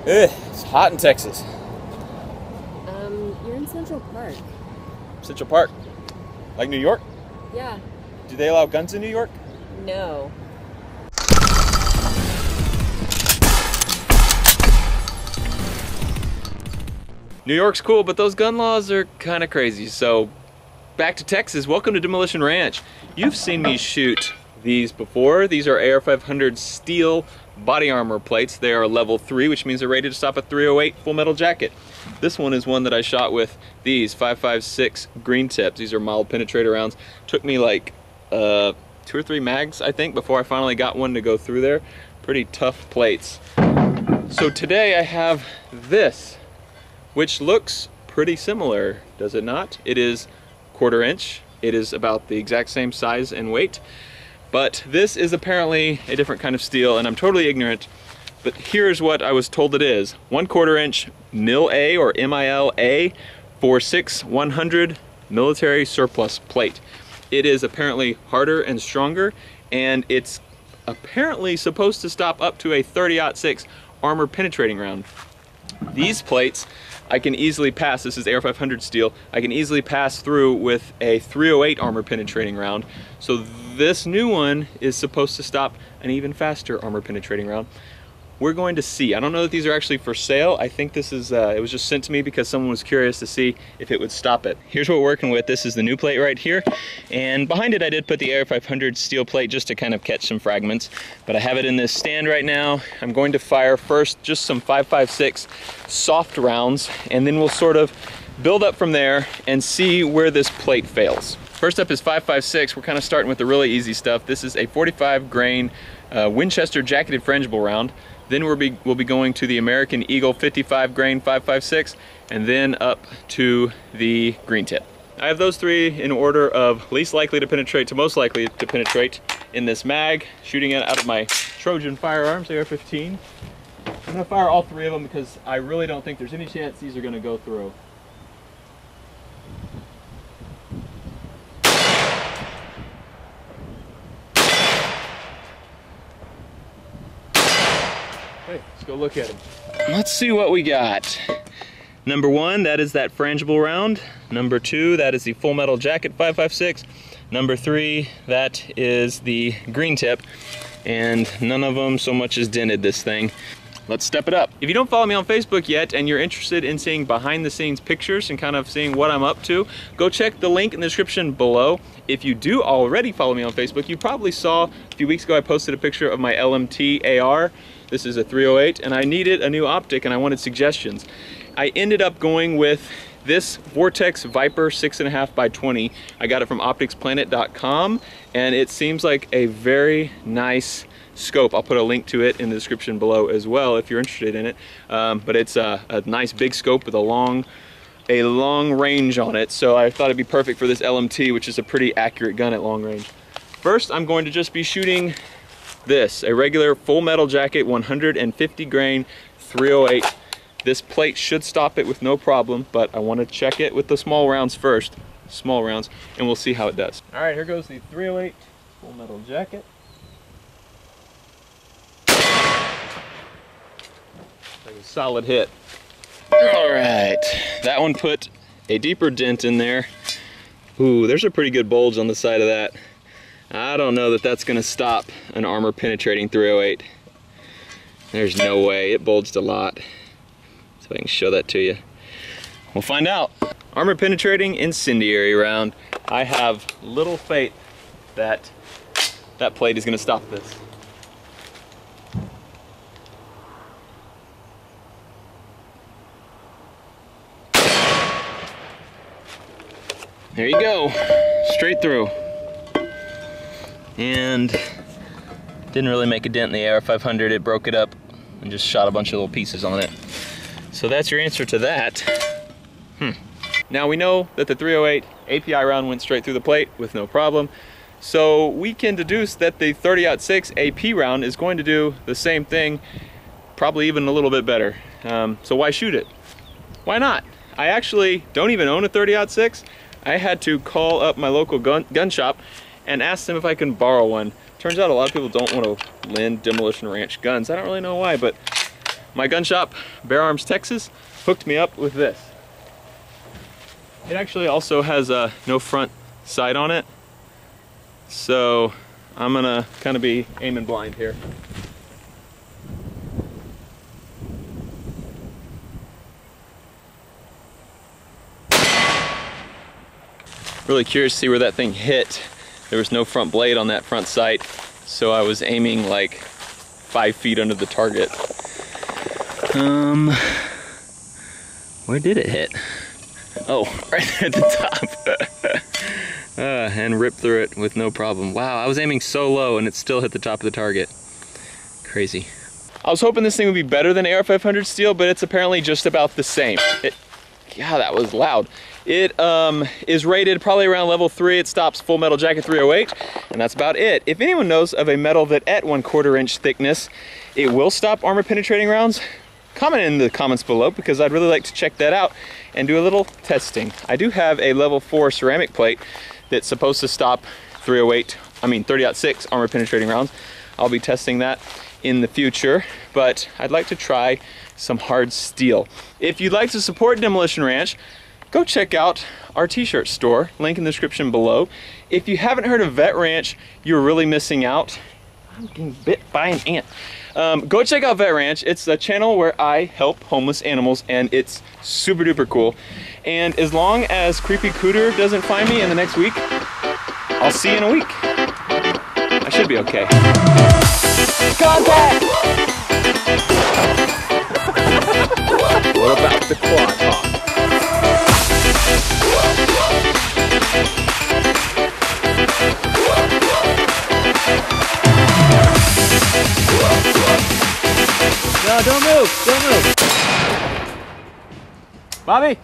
Ugh, it's hot in Texas. You're in Central Park. Central Park? Like New York? Yeah. Do they allow guns in New York? No. New York's cool, but those gun laws are kind of crazy. So, back to Texas. Welcome to Demolition Ranch. You've seen me shoot these before. These are AR500 Steel body armor plates. They are level 3, which means they're rated to stop a .308 full metal jacket. This one is one that I shot with these 5.56 green tips. These are mild penetrator rounds. Took me like 2 or 3 mags, I think, before I finally got one to go through there. Pretty tough plates. So today I have this, which looks pretty similar, does it not? It is 1/4 inch. It is about the exact same size and weight, but this is apparently a different kind of steel, and I'm totally ignorant, but here's what I was told it is. 1/4 inch MIL-A or MIL-A 46100 military surplus plate. It is apparently harder and stronger, and it's apparently supposed to stop up to a .30-06 armor penetrating round. These plates I can easily pass. This is AR500 steel. I can easily pass through with a .308 armor penetrating round. So this new one is supposed to stop an even faster armor penetrating round. We're going to see. I don't know that these are actually for sale. I think this is, it was just sent to me because someone was curious to see if it would stop it. Here's what we're working with. This is the new plate right here. And behind it I did put the AR500 steel plate just to kind of catch some fragments. But I have it in this stand right now. I'm going to fire first just some 5.56 soft rounds, and then we'll sort of build up from there and see where this plate fails. First up is 5.56. We're kind of starting with the really easy stuff. This is a 45 grain Winchester jacketed frangible round. Then we'll be going to the American Eagle 55 grain 5.56, and then up to the green tip. I have those 3 in order of least likely to penetrate to most likely to penetrate in this mag, shooting it out of my Trojan firearms, AR-15. I'm gonna fire all 3 of them because I really don't think there's any chance these are gonna go through. Hey, let's go look at them. Let's see what we got. Number 1, that is that frangible round. Number 2, that is the full metal jacket 5.56. Number 3, that is the green tip. And none of them so much as dented this thing. Let's step it up. If you don't follow me on Facebook yet and you're interested in seeing behind the scenes pictures and kind of seeing what I'm up to, go check the link in the description below. If you do already follow me on Facebook, you probably saw a few weeks ago I posted a picture of my LMT AR. This is a .308, and I needed a new optic and I wanted suggestions. I ended up going with this Vortex Viper 6.5x20. I got it from opticsplanet.com, and it seems like a very nice scope. I'll put a link to it in the description below as well if you're interested in it. But it's a nice big scope with a long range on it, so I thought it'd be perfect for this LMT, which is a pretty accurate gun at long range. First, I'm going to just be shooting this, a regular full metal jacket 150 grain 308. This plate should stop it with no problem, but I want to check it with the small rounds first, and we'll see how it does. All right, here goes the 308 full metal jacket. Like a solid hit. All right, that one put a deeper dent in there. Ooh, there's a pretty good bulge on the side of that. I don't know that that's gonna stop an armor penetrating 308. There's no way, it bulged a lot. So I can show that to you. We'll find out. Armor penetrating incendiary round. I have little faith that that plate is gonna stop this. There you go, straight through. And didn't really make a dent in the AR500. It broke it up and just shot a bunch of little pieces on it. So that's your answer to that. Now we know that the 308 API round went straight through the plate with no problem. So we can deduce that the .30-06 AP round is going to do the same thing, probably even a little bit better. So why shoot it? Why not? I actually don't even own a .30-06. I had to call up my local gun shop and ask them if I can borrow one. Turns out a lot of people don't want to lend Demolition Ranch guns. I don't really know why, but my gun shop, Bear Arms, Texas, hooked me up with this. It actually also has no front sight on it, so I'm gonna kind of be aiming blind here. Really curious to see where that thing hit. There was no front blade on that front sight, so I was aiming like 5 feet under the target. Where did it hit? Oh, right at the top. And ripped through it with no problem. Wow, I was aiming so low and it still hit the top of the target. Crazy. I was hoping this thing would be better than AR500 Steel, but it's apparently just about the same. Yeah, that was loud. It is rated probably around level 3. It stops Full Metal Jacket 308, and that's about it. If anyone knows of a metal that at 1/4 inch thickness, it will stop armor penetrating rounds, comment in the comments below, because I'd really like to check that out and do a little testing. I do have a level 4 ceramic plate that's supposed to stop 30-06 armor penetrating rounds. I'll be testing that in the future, but I'd like to try some hard steel. If you'd like to support Demolition Ranch, go check out our t-shirt store, link in the description below. If you haven't heard of Vet Ranch, you're really missing out. I'm getting bit by an ant. Go check out Vet Ranch. It's a channel where I help homeless animals, and it's super duper cool. And as long as Creepy Cooter doesn't find me in the next week, I'll see you in a week. I should be okay. Contact! What about the quad hawk? No, don't move, don't move. Bobby?